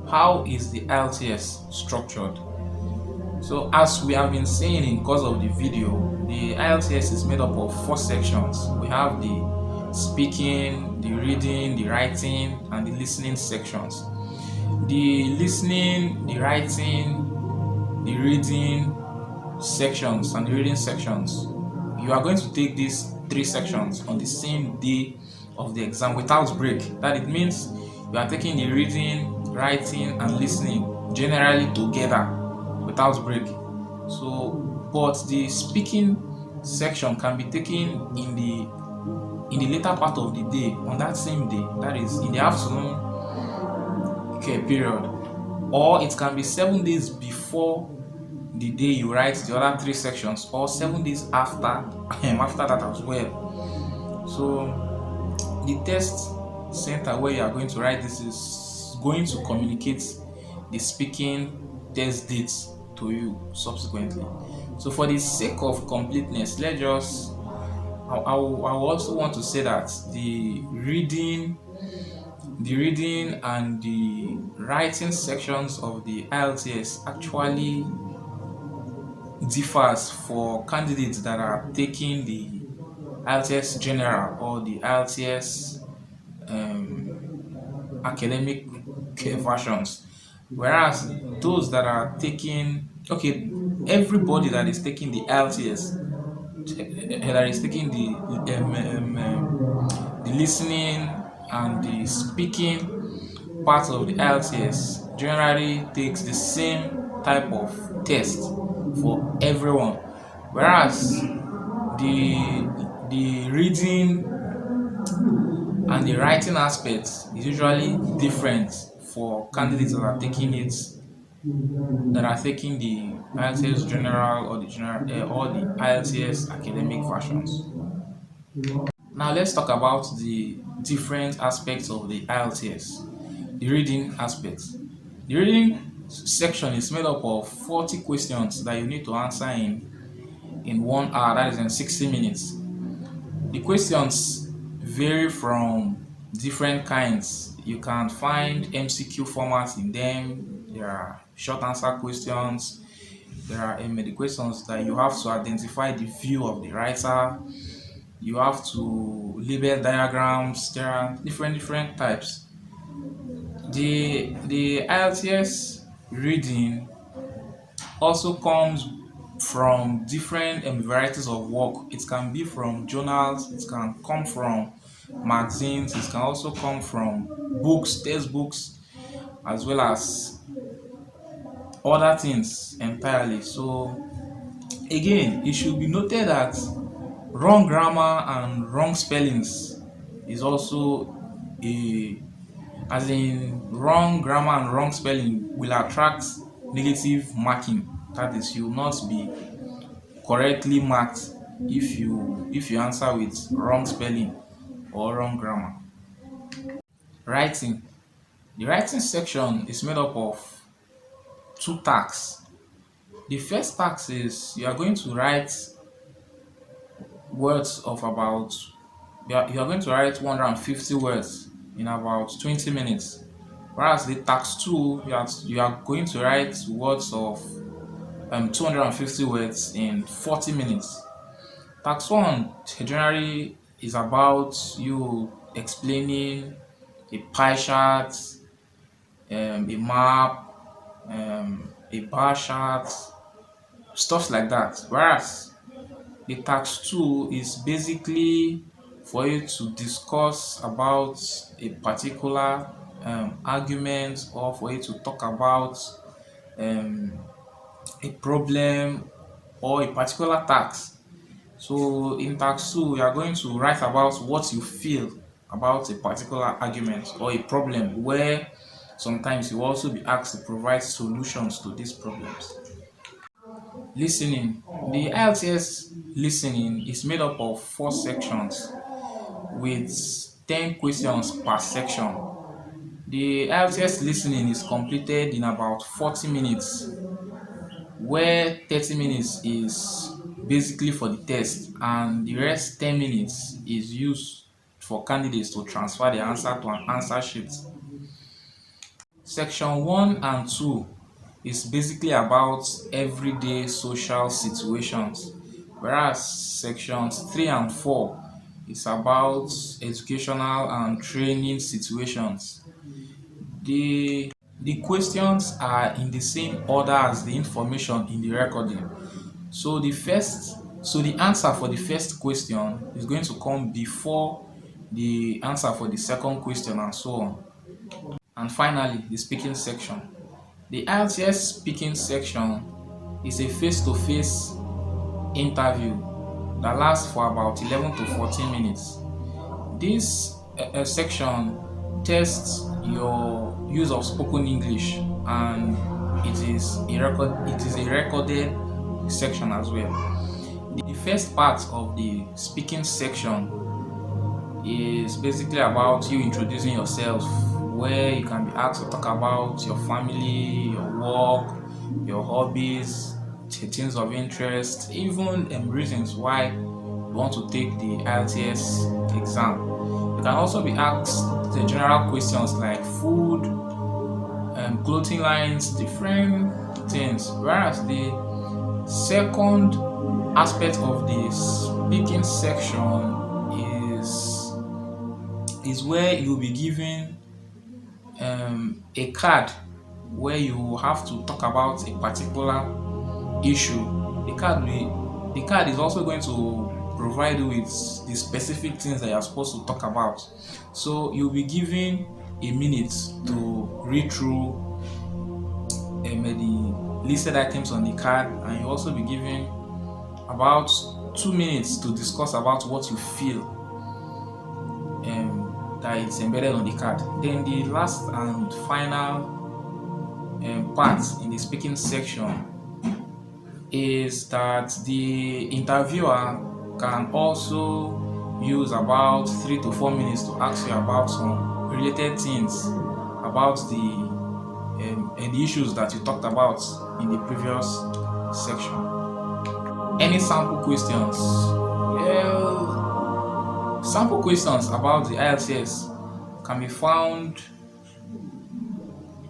How is the IELTS structured? So as we have been saying in course of the video, the IELTS is made up of four sections. We have the speaking, the reading, the writing, and the listening sections. The listening, the writing, the reading sections, and the reading sections, you are going to take these three sections on the same day of the exam without break. That it means you are taking the reading, writing, and listening generally together without break. So, but the speaking section can be taken in the later part of the day on that same day, that is in the afternoon period, or it can be 7 days before the day you write the other three sections, or 7 days after after that as well. So the test center where you are going to write this is going to communicate the speaking test dates to you subsequently. So for the sake of completeness, let's just I also want to say that the reading and the writing sections of the IELTS actually differs for candidates that are taking the IELTS General or the IELTS academic versions, whereas those that are taking, okay, everybody that is taking the IELTS, that is taking the listening and the speaking part of the IELTS generally takes the same type of test for everyone, whereas the reading and the writing aspect is usually different for candidates that are taking the IELTS general or the IELTS academic versions. Now let's talk about the different aspects of the IELTS. The reading aspect. The reading section is made up of 40 questions that you need to answer in 1 hour, that is in 60 minutes. The questions vary from different kinds. You can find MCQ formats in them. There are short answer questions. There are the questions that you have to identify the view of the writer. You have to label diagrams. There are different types. The IELTS reading also comes from different varieties of work. It can be from journals, it can come from magazines, it can also come from books, textbooks, as well as other things entirely. So again, it should be noted that wrong grammar and wrong spellings is also a as in wrong grammar and wrong spelling will attract negative marking. That is, you will not be correctly marked if you answer with wrong spelling or wrong grammar. Writing. The writing section is made up of two tasks. The first task is you are going to write words of about you are going to write 150 words in about 20 minutes. Whereas the task 2, you are going to write words of 250 words in 40 minutes. Task 1 generally is about you explaining a pie chart, a map, a bar chart, stuff like that. Whereas the task 2 is basically for you to discuss about a particular argument, or for you to talk about um, a problem or a particular task. So in task 2, you are going to write about what you feel about a particular argument or a problem, where sometimes you will also be asked to provide solutions to these problems. Listening. The IELTS listening is made up of 4 sections with 10 questions per section. The IELTS listening is completed in about 40 minutes, where 30 minutes is basically for the test and the rest 10 minutes is used for candidates to transfer the answer to an answer sheet. Section 1 and 2 is basically about everyday social situations, whereas sections 3 and 4 is about educational and training situations. The questions are in the same order as the information in the recording. So the answer for the first question is going to come before the answer for the second question and so on. And finally, the speaking section. The IELTS speaking section is a face-to-face interview that lasts for about 11 to 14 minutes. This section tests your use of spoken English, and it is a recorded section as well. The first part of the speaking section is basically about you introducing yourself, where you can be asked to talk about your family, your work, your hobbies, things of interest, even reasons why you want to take the IELTS exam. You can also be asked the general questions like food, clothing lines, different things. Whereas the second aspect of the speaking section is where you'll be given a card where you have to talk about a particular issue. The card is also going to provide you with the specific things that you're supposed to talk about. So you'll be given a minute to read through the listed items on the card, and you also be given about 2 minutes to discuss about what you feel that is embedded on the card. Then the last and final part in the speaking section is that the interviewer can also use about 3 to 4 minutes to ask you about some related things about the issues that you talked about in the previous section. Any sample questions? Well, sample questions about the IELTS can be found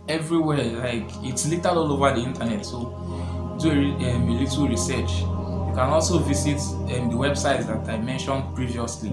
everywhere. Like, it's littered all over the internet. So do a little research. You can also visit the websites that I mentioned previously.